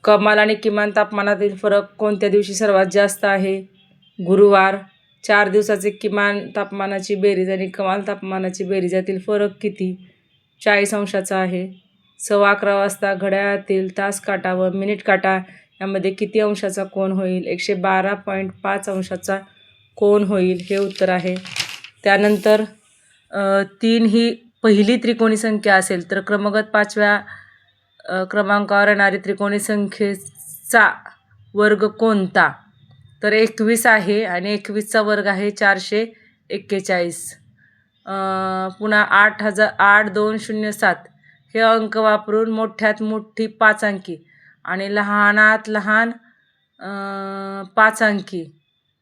कमाल आणि किमान तापमानातील फरक कोणत्या दिवशी सर्वात जास्त आहे? गुरुवार. 4 दिवसाचे किमान तापमानाची बेरीज आणि कमाल तापमानाची बेरीज यातील फरक किती? 40 अंशाचा आहे. 11:15 वाजता घड्याळातील तास काटा व मिनिट काटा यामध्ये किती अंशाचा कोन होईल? 112.5 अंशाचा कोन होईल, हे उत्तर आहे. त्यानंतर 3 ही पहिली त्रिकोणी संख्या असेल तर क्रमगत 5व्या क्रमांकावर येणारी त्रिकोणी संख्येचा वर्ग कोणता? तर 21 आहे आणि 21चा वर्ग आहे 441. पुन्हा 8,2007 हे अंक वापरून मोठ्यात मोठी 5 अंकी आणि लहानात लहान 5 अंकी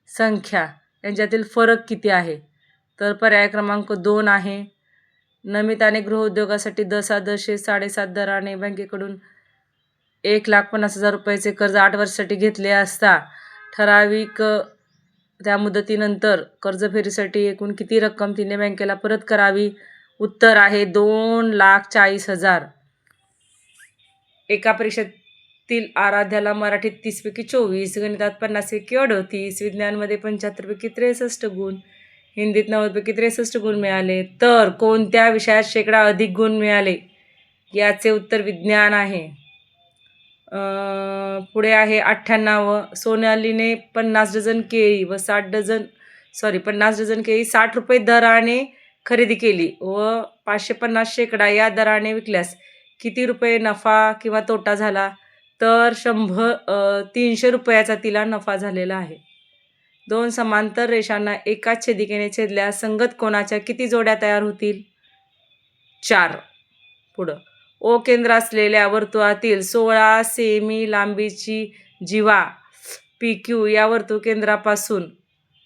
संख्या यांच्यातील फरक किती आहे? तर पर्याय क्रमांक 2 आहे. नमित आणि गृहउद्योगासाठी 10,000 7.5 दराने बँकेकडून 1,50,000 रुपयाचे कर्ज 8 वर्षासाठी घेतले असता ठराविक त्या मुदतीनंतर कर्जफेडीसाठी एकूण किती रक्कम तिने बँकेला परत करावी? उत्तर आहे 2,40,000. एका परीक्षेतील आराध्याला मराठीत 30 पैकी 24, गणितात 50 पैकी 38, विज्ञानमध्ये 75 पैकी 63 गुण, हिंदीत 90 पैकी 63 गुण मिळाले, तर कोणत्या विषयात शेकडा अधिक गुण मिळाले? याचे उत्तर विज्ञान आहे. पुढे आहे 98. सोनालीने 50 डझन केळी व 50 डझन केळी 60 रुपये दराने खरेदी केली व 550 शेकडा या दराने विकल्यास किती रुपये नफा किंवा तोटा झाला? तर 300 रुपयाचा तिला नफा झालेला आहे. 2 समांतर रेषांना एकाच छेदिकेने छेदल्यास संगत कोणाच्या किती जोड्या तयार होतील? 4. पुढं ओ केंद्र असलेल्या वर्तुळातील 16 सेमी लांबीची जीवा PQ या वर्तुळ केंद्रापासून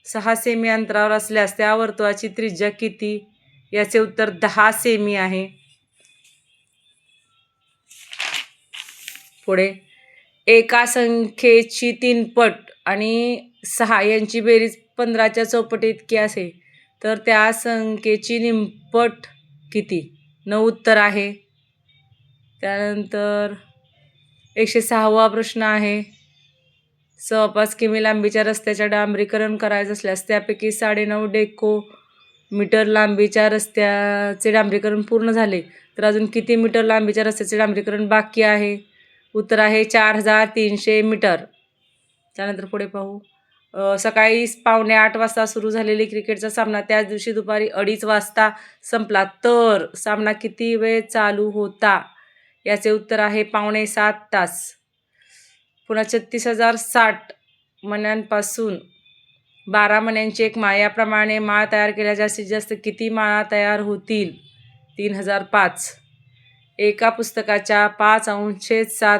6 सेमी अंतरावर असल्यास त्या वर्तुळाची त्रिज्या किती? याचे उत्तर 10 सेमी आहे. पुढे एका संख्येची 3 पट आणि 6 यांची बेरीज 15च्या चौपटी इतकी असेल तर त्या संख्येची निमपट किती? 9 उत्तर आहे. त्यानंतर 106वा प्रश्न आहे. 6.5 किमी लांबीच्या रस्त्याच्या डांबरीकरण करायचं असल्यास त्यापैकी 9.5 डेकोमीटर लांबीच्या रस्त्याचे डांबरीकरण पूर्ण झाले तर अजून किती मीटर लांबीच्या रस्त्याचे डांबरीकरण बाकी आहे? उत्तर आहे 4,300 मीटर. त्यानंतर पुढे पाहू. सकाळी 7:45 वाजता सुरू झालेली क्रिकेटचा सामना त्याच दिवशी दुपारी 2:30 वाजता संपला तर सामना किती वेळ चालू होता? याचे उत्तर आहे 6.25 तास. पुन्हा 36,060 मण्यांपासून 12 मण्यांची एक माळ याप्रमाणे माळ तयार केल्या जास्तीत जास्त किती माळा तयार होतील? 3,005. एका पुस्तकाच्या 5/7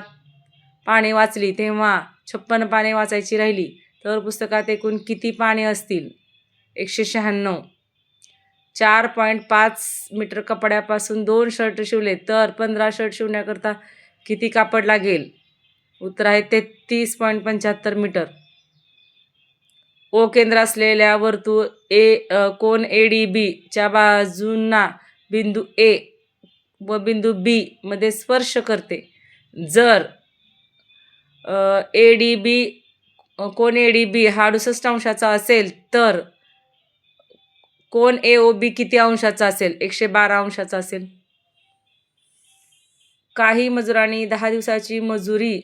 पाने वाचली तेव्हा 56 पाने वाचायची राहिली तर पुस्तकात एकूण किती पाने असतील? 196. 4.5 मीटर कपड्यापासून 2 शर्ट शिवले तर 15 शर्ट शिवण्याकरता किती कापड लागेल? उत्तर आहे 33.75 मीटर. ओ केंद्र असलेल्या वर्तुळ कोन ADB च्या बाजूंना बिंदू A व बिंदू B मध्ये स्पर्श करते. जर कोन ADB हा 68 अंशाचा असेल तर कोन AOB किती अंशाचा असेल? 112 अंशाचा असेल. काही मजुरांनी 10 दिवसाची मजुरी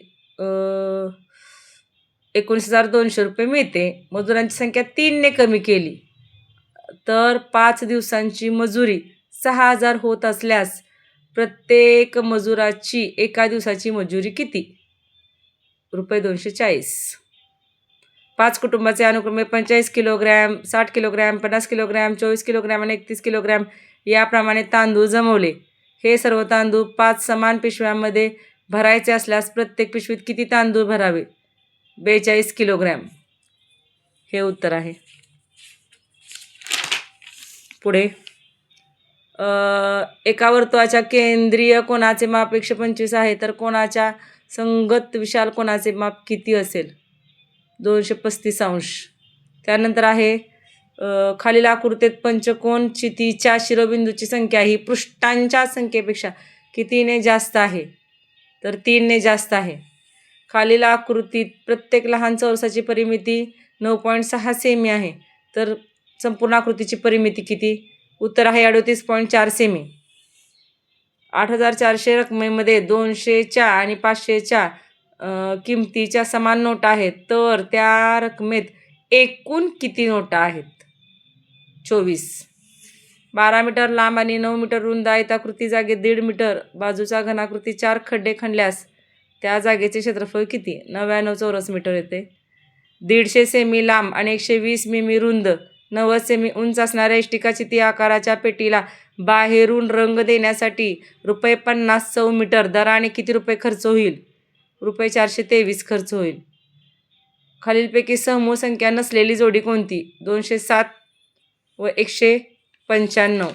19,200 रुपये मिळते. मजुरांची संख्या 3 ने कमी केली तर 5 दिवसांची मजुरी 6,000 होत असल्यास प्रत्येक मजुराची एका दिवसाची मजुरी किती? रुपये 240. 5 कुटुंबाचे अनुक्रमे 45 किलोग्रॅम, 60 किलोग्रॅम, 50 किलोग्रॅम, 24 किलोग्रॅम आणि 31 किलोग्रॅम याप्रमाणे तांदूळ जमवले. हे सर्व तांदूळ 5 समान पिशव्यांमध्ये भरायचे असल्यास प्रत्येक पिशवीत किती तांदूळ भरावे? 42 किलोग्रॅम हे उत्तर आहे. पुढे एका वर्तुळाच्या केंद्रीय कोनाचे माप 125 आहे तर कोनाच्या संगत विशाल कोनाचे माप किती असेल? 235 अंश. त्यानंतर आहे खालील आकृतीत पंचकोन चितीच्या शिरोबिंदूची संख्या ही पृष्ठांच्या संख्येपेक्षा कितीने जास्त आहे? तर 3 ने जास्त आहे. खालील आकृतीत प्रत्येक लहान चौरसाची परिमिती 9.6 सेमी आहे. तर संपूर्ण आकृतीची परिमिती किती? उत्तर आहे 38.4 सेमी. 8,400 रकमेमध्ये 200च्या आणि 500च्या किमतीच्या समान नोटा आहेत. तर त्या रकमेत एकूण किती नोटा आहेत? 24. 12 मीटर लांब आणि 9 मीटर रुंद आयताकृती जागेत 1.5 मीटर बाजूचा घनाकृती 4 खड्डे खणल्यास त्या जागेचे क्षेत्रफळ किती? 99 चौरस मीटर येते. 150 सेमी लांब आणि 120 मिमी रुंद 90 सेमी उंच असणाऱ्या इष्टिका ती आकाराच्या पेटीला बाहेरून रंग देण्यासाठी ₹50 चौ मीटर दराने किती रुपये खर्च होईल? ₹423 खर्च होईल. खालीलपैकी समूह संख्या नसलेली जोडी कोणती? 207 व 195.